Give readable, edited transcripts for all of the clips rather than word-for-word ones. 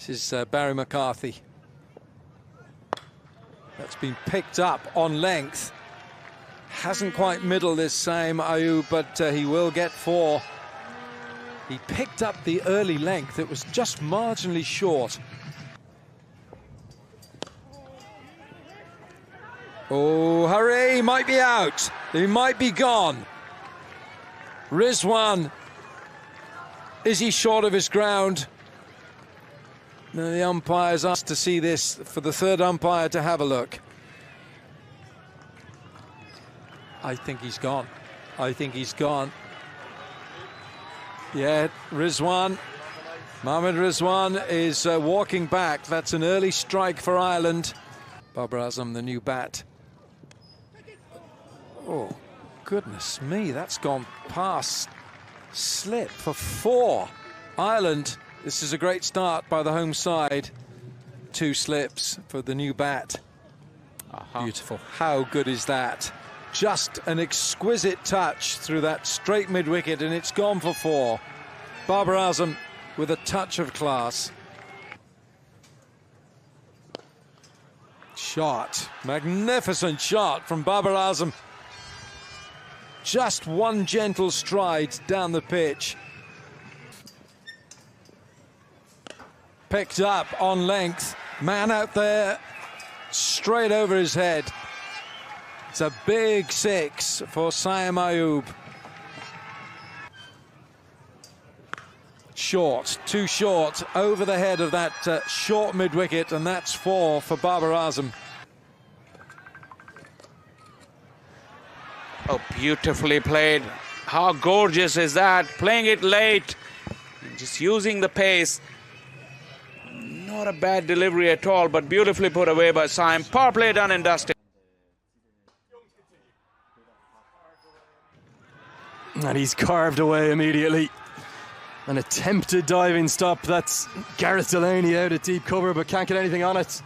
This is Barry McCarthy. That's been picked up on length. Hasn't quite middled this time, Ayub, but he will get 4. He picked up the early length. It was just marginally short. Oh, hurry, he might be out. He might be gone. Rizwan, is he short of his ground? No, the umpire's asked to see this for the third umpire to have a look. I think he's gone. I think he's gone. Yeah, Rizwan. Mohamed Rizwan is walking back. That's an early strike for Ireland. Babar Azam, the new bat. Oh, goodness me, that's gone past slip for 4. Ireland, this is a great start by the home side. 2 slips for the new bat. Beautiful. How good is that? Just an exquisite touch through that straight mid-wicket, and it's gone for 4. Babar Azam with a touch of class. Shot. Magnificent shot from Babar Azam. Just one gentle stride down the pitch. Picked up on length. Man out there, straight over his head. It's a big 6 for Saim Ayub. Short, too short, over the head of that short mid-wicket, and that's 4 for Babar Azam. Oh, beautifully played. How gorgeous is that? Playing it late, just using the pace. Not a bad delivery at all, but beautifully put away by Saim. Power play done and dusted. And he's carved away immediately. An attempted diving stop. That's Gareth Delaney out at deep cover, but can't get anything on it.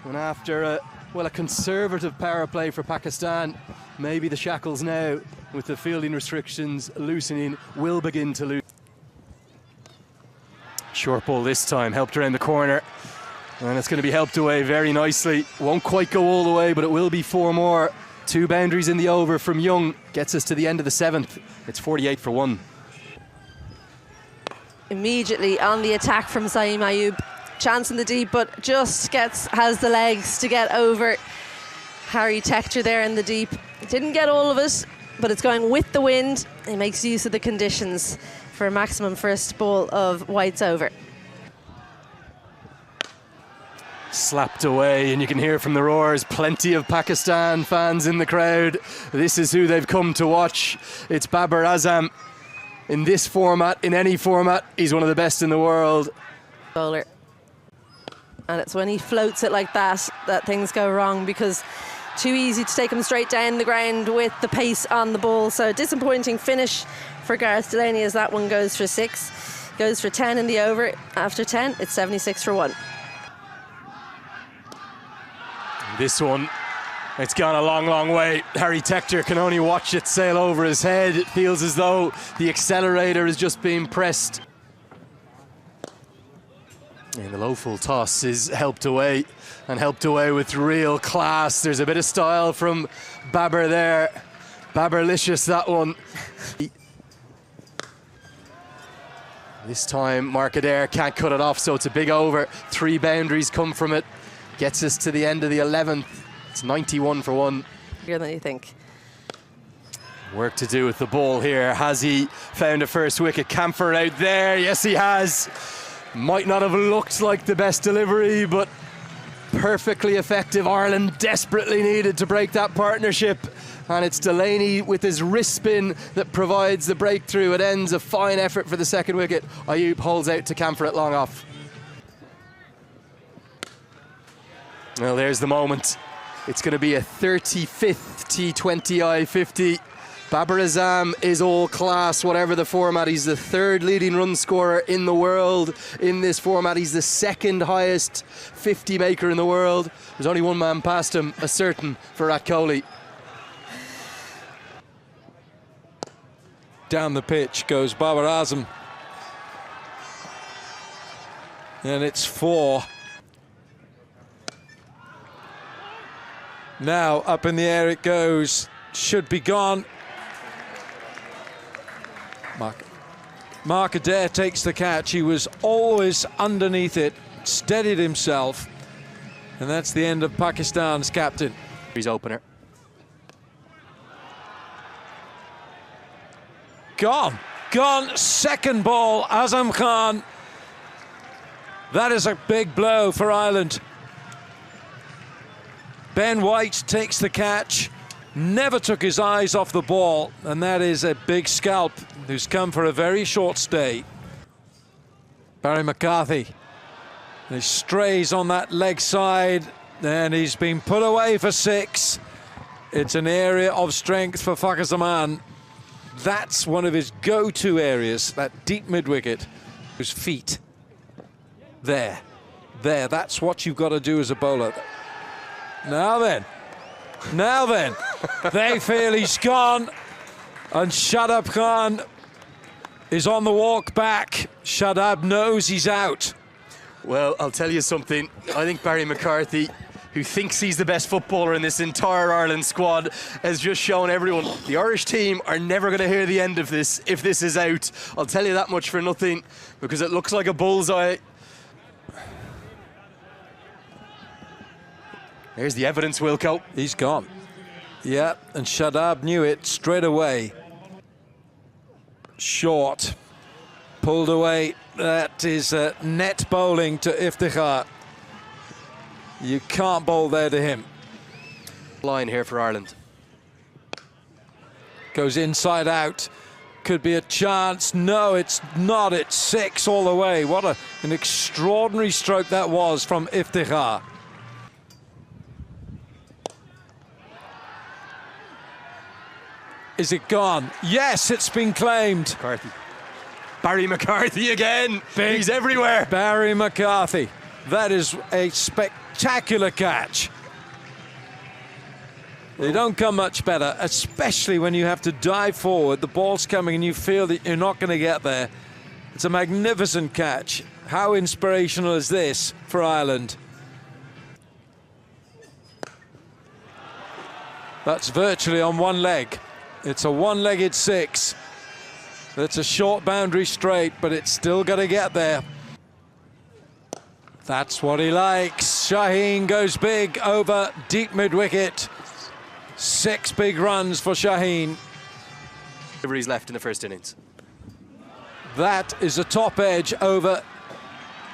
And after a conservative power play for Pakistan, maybe the shackles now, with the fielding restrictions loosening, will begin to lose. Short ball this time, helped around the corner. And it's going to be helped away very nicely. Won't quite go all the way, but it will be 4 more. 2 boundaries in the over from Young. Gets us to the end of the 7th. It's 48 for 1. Immediately on the attack from Saim Ayub. Chance in the deep, but just has the legs to get over Harry Tector there in the deep. Didn't get all of it, but it's going with the wind. He makes use of the conditions for a maximum first ball of whites over. Slapped away, and you can hear from the roars, plenty of Pakistan fans in the crowd. This is who they've come to watch. It's Babar Azam. In this format, in any format, he's one of the best in the world. Bowler. And it's when he floats it like that things go wrong, because too easy to take him straight down the ground with the pace on the ball. So disappointing finish for Gareth Delaney, as that one goes for 6. Goes for 10 in the over. After 10, it's 76 for 1. This one, it's gone a long, long way. Harry Tector can only watch it sail over his head. It feels as though the accelerator is just being pressed. And the low full toss is helped away, and helped away with real class. There's a bit of style from Babar there. Babarlicious, that one. This time Markader can't cut it off, so it's a big over. 3 boundaries come from it. Gets us to the end of the 11th. It's 91 for 1. Bigger than you think. Work to do with the ball here. Has he found a first wicket? Camphor out there. Yes, he has. Might not have looked like the best delivery, but perfectly effective. Ireland desperately needed to break that partnership. And it's Delaney with his wrist spin that provides the breakthrough. It ends a fine effort for the second wicket. Ayub holds out to Camphor at long off. Well, there's the moment. It's going to be a 35th T20 I-50. Babar Azam is all class, whatever the format. He's the 3rd leading run scorer in the world in this format. He's the 2nd highest 50 maker in the world. There's only one man past him, a certain Virat Kohli. Down the pitch goes Babar Azam. And it's 4. Now up in the air it goes. Should be gone. Mark Adair takes the catch. He was always underneath it, steadied himself. And that's the end of Pakistan's captain. He's opener. Gone. Second ball, Azam Khan. That is a big blow for Ireland. Ben White takes the catch, never took his eyes off the ball, and that is a big scalp who's come for a very short stay. Barry McCarthy. He strays on that leg side, and he's been put away for 6. It's an area of strength for Fakhar Zaman. That's one of his go-to areas, that deep mid-wicket. His feet. There, that's what you've got to do as a bowler. Now then, they feel he's gone, and Shadab Khan is on the walk back. Shadab knows he's out. Well, I'll tell you something. I think Barry McCarthy, who thinks he's the best footballer in this entire Ireland squad, has just shown everyone the Irish team are never going to hear the end of this if this is out. I'll tell you that much for nothing, because it looks like a bullseye. Here's the evidence, Wilco. He's gone. Yeah, and Shadab knew it straight away. Short. Pulled away. That is net bowling to Iftikhar. You can't bowl there to him. Line here for Ireland. Goes inside out. Could be a chance. No, it's not. It's 6 all the way. What an extraordinary stroke that was from Iftikhar. Is it gone? Yes, it's been claimed. McCarthy. Barry McCarthy again. He's everywhere. Barry McCarthy. That is a spectacular catch. They don't come much better, especially when you have to dive forward. The ball's coming and you feel that you're not going to get there. It's a magnificent catch. How inspirational is this for Ireland? That's virtually on one leg. It's a one-legged 6. That's a short boundary straight, but it's still got to get there. That's what he likes. Shaheen goes big over deep mid-wicket. 6 big runs for Shaheen. He's left in the first innings. That is a top edge over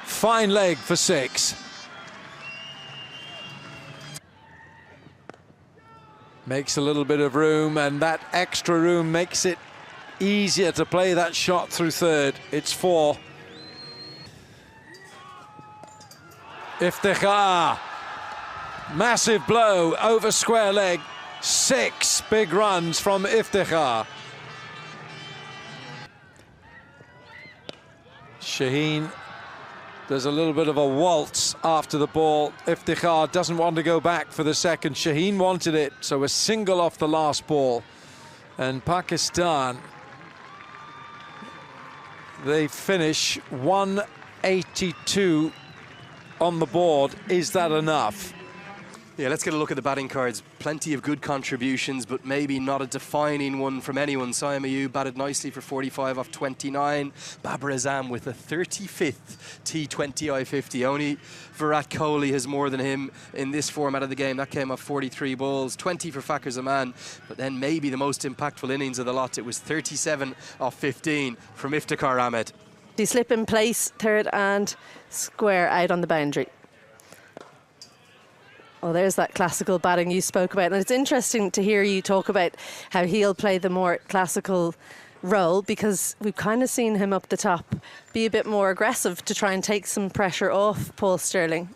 fine leg for 6. Makes a little bit of room, and that extra room makes it easier to play that shot through third. It's 4. Iftikhar. Massive blow over square leg. 6 big runs from Iftikhar. Shaheen does a little bit of a waltz after the ball. Iftikhar doesn't want to go back for the second. Shaheen wanted it, so a single off the last ball. And Pakistan, they finish 182 on the board. Is that enough? Yeah, let's get a look at the batting cards. Plenty of good contributions, but maybe not a defining one from anyone. Saim Ayub batted nicely for 45 off 29. Babar Azam with a 35th T20 I-50. Only Virat Kohli has more than him in this format of the game. That came off 43 balls, 20 for Fakhar Zaman. But then maybe the most impactful innings of the lot. It was 37 off 15 from Iftikhar Ahmed. He slip in place, third and square out on the boundary. Well, there's that classical batting you spoke about. And it's interesting to hear you talk about how he'll play the more classical role, because we've kind of seen him up the top be a bit more aggressive to try and take some pressure off Paul Stirling.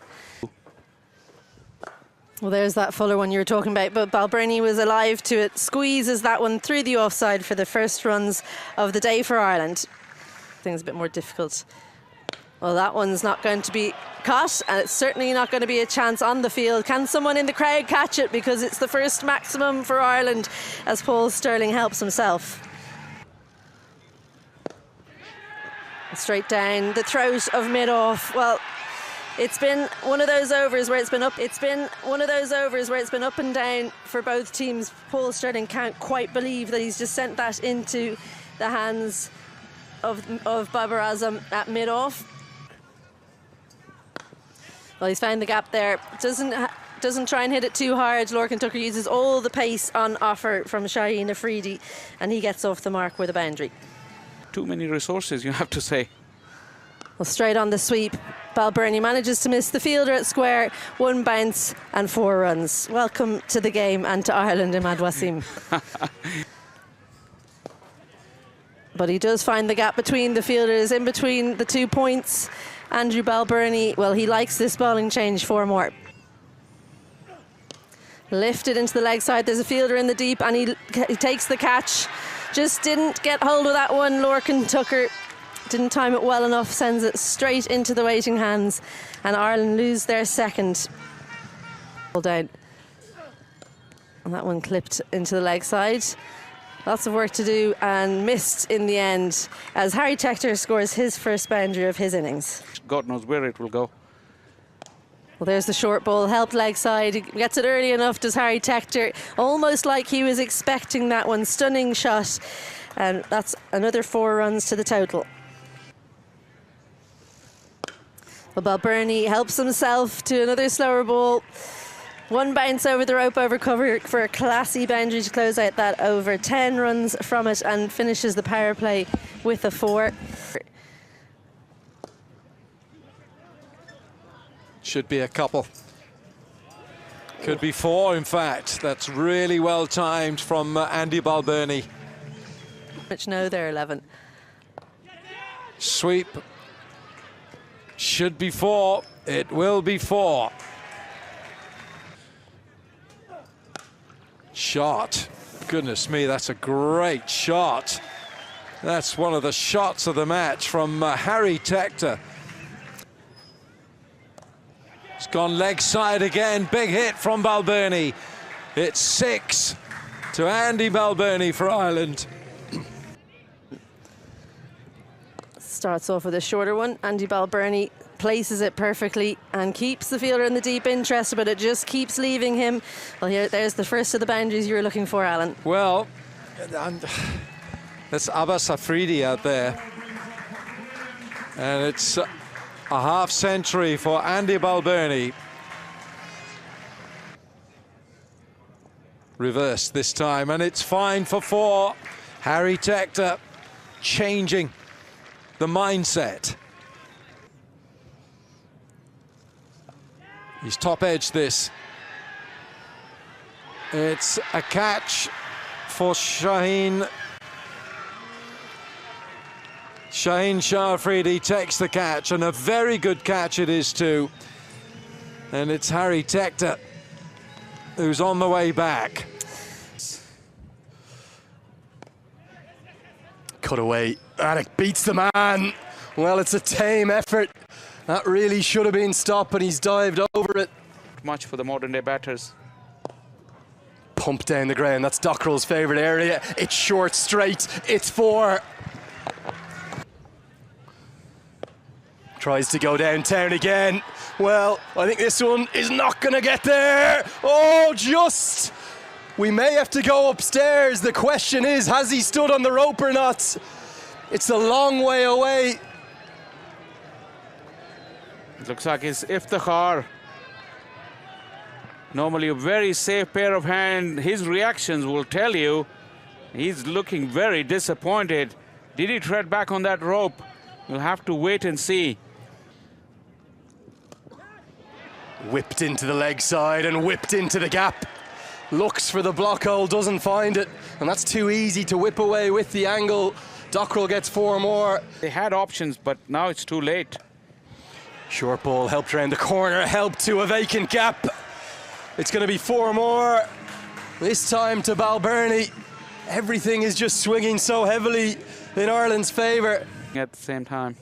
Well, there's that Fuller one you were talking about, but Balbirnie was alive to it. Squeezes that one through the offside for the first runs of the day for Ireland. Things a bit more difficult. Well, that one's not going to be caught, and it's certainly not going to be a chance on the field. Can someone in the crowd catch it? Because it's the first maximum for Ireland as Paul Stirling helps himself. Straight down the throat of mid-off. Well, it's been one of those overs where it's been up. It's been one of those overs where it's been up and down for both teams. Paul Sterling can't quite believe that he's just sent that into the hands of Babar Azam at mid-off. Well, he's found the gap there. Doesn't try and hit it too hard. Lorcan Tucker uses all the pace on offer from Shaheen Afridi, and he gets off the mark with a boundary. Too many resources, you have to say. Well, straight on the sweep, Balbirnie manages to miss the fielder at square. 1 bounce and 4 runs. Welcome to the game and to Ireland, Imad Wasim. But he does find the gap between the fielders, in between the 2 points. Andrew Balbirnie, well, he likes this bowling change. 4 more. Lifted into the leg side. There's a fielder in the deep, and he takes the catch. Just didn't get hold of that one. Lorcan Tucker didn't time it well enough, sends it straight into the waiting hands, and Ireland lose their second. Down. And that one clipped into the leg side. Lots of work to do, and missed in the end as Harry Tector scores his first boundary of his innings. God knows where it will go. Well, there's the short ball, helped leg side. He gets it early enough, does Harry Tector, almost like he was expecting that one. Stunning shot, and that's another 4 runs to the total. Well, Balbirnie helps himself to another slower ball. 1 bounce over the rope over cover for a classy boundary to close out that over. 10 runs from it, and finishes the power play with a 4. Should be a couple. Could be 4, in fact. That's really well timed from Andy Balbirnie. Which no, they're 11. Sweep. Should be 4. It will be 4. Shot. Goodness me, that's a great shot. That's one of the shots of the match from Harry Tector. It's gone leg side again. Big hit from Balbirnie. It's 6 to Andy Balbirnie for Ireland. Starts off with a shorter one. Andy Balbirnie places it perfectly and keeps the fielder in the deep interest, but it just keeps leaving him. Well, there's the first of the boundaries you were looking for, Alan. Well, that's Abbas Afridi out there. And it's a half century for Andy Balbirnie. Reversed this time, and it's fine for 4. Harry Tector changing the mindset. He's top edged this. It's a catch for Shaheen. Shaheen Shah Afridi takes the catch, and a very good catch it is too. And it's Harry Tector who's on the way back. Cut away, and it beats the man. Well, it's a tame effort. That really should have been stopped, but he's dived over it. Much for the modern day batters. Pump down the ground, that's Dockrell's favourite area. It's short, straight, it's 4. Tries to go downtown again. Well, I think this one is not going to get there. Oh, just. We may have to go upstairs. The question is, has he stood on the rope or not? It's a long way away. It looks like it's Iftikhar. Normally a very safe pair of hands. His reactions will tell you he's looking very disappointed. Did he tread back on that rope? We'll have to wait and see. Whipped into the leg side and whipped into the gap. Looks for the block hole, doesn't find it. And that's too easy to whip away with the angle. Dockrell gets 4 more. They had options, but now it's too late. Short ball helped around the corner, helped to a vacant gap. It's going to be 4 more. This time to Balbirnie. Everything is just swinging so heavily in Ireland's favour. At the same time.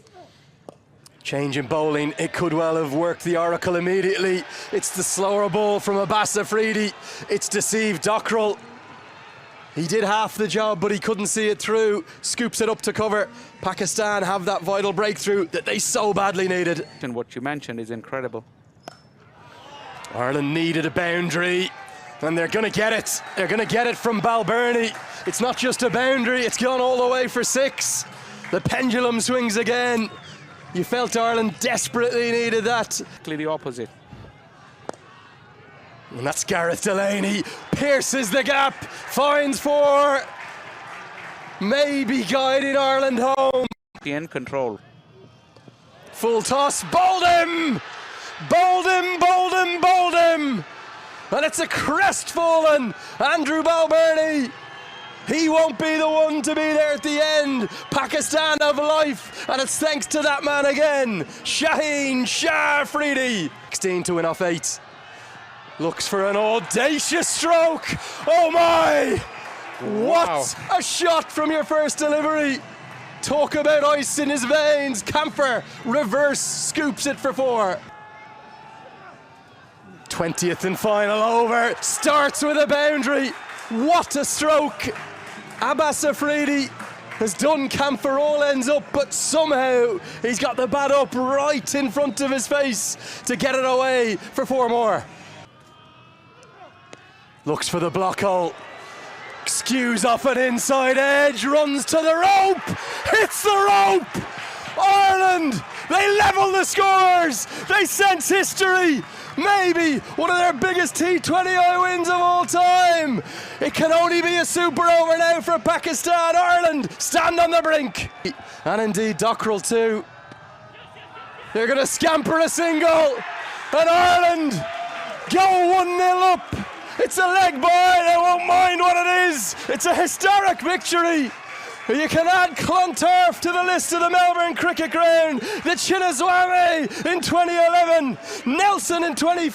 Change in bowling, it could well have worked the oracle immediately. It's the slower ball from Abbas Afridi. It's deceived Dockrell. He did half the job, but he couldn't see it through. Scoops it up to cover. Pakistan have that vital breakthrough that they so badly needed. And what you mentioned is incredible. Ireland needed a boundary, and they're going to get it. They're going to get it from Balbirnie. It's not just a boundary, it's gone all the way for 6. The pendulum swings again. You felt Ireland desperately needed that. The opposite. And that's Gareth Delaney. Pierces the gap, finds 4. Maybe guiding Ireland home. In control. Full toss, bowled him! Bowled him, bowled him, bowled him! And it's a crestfallen Andrew Balbirnie. He won't be the one to be there at the end. Pakistan have life, and it's thanks to that man again, Shaheen Shah Afridi. 16 to win off 8. Looks for an audacious stroke. Oh my! What a shot from your first delivery. Talk about ice in his veins. Camphor reverse scoops it for 4. 20th and final over. Starts with a boundary. What a stroke. Abbas Afridi has done Camphor all ends up, but somehow he's got the bat up right in front of his face to get it away for 4 more. Looks for the block hole. Skews off an inside edge, runs to the rope, hits the rope! Ireland, they level the scores! They sense history! Maybe one of their biggest T20 wins of all time! It can only be a super over now for Pakistan. Ireland stand on the brink! And indeed Dockrell too. They're going to scamper a single, and Ireland go 1-0 up. It's a leg ball, they won't mind what it is. It's a historic victory. You can add Clontarf to the list of the Melbourne Cricket Ground, the Chinnaswamy in 2011, Nelson in 2015.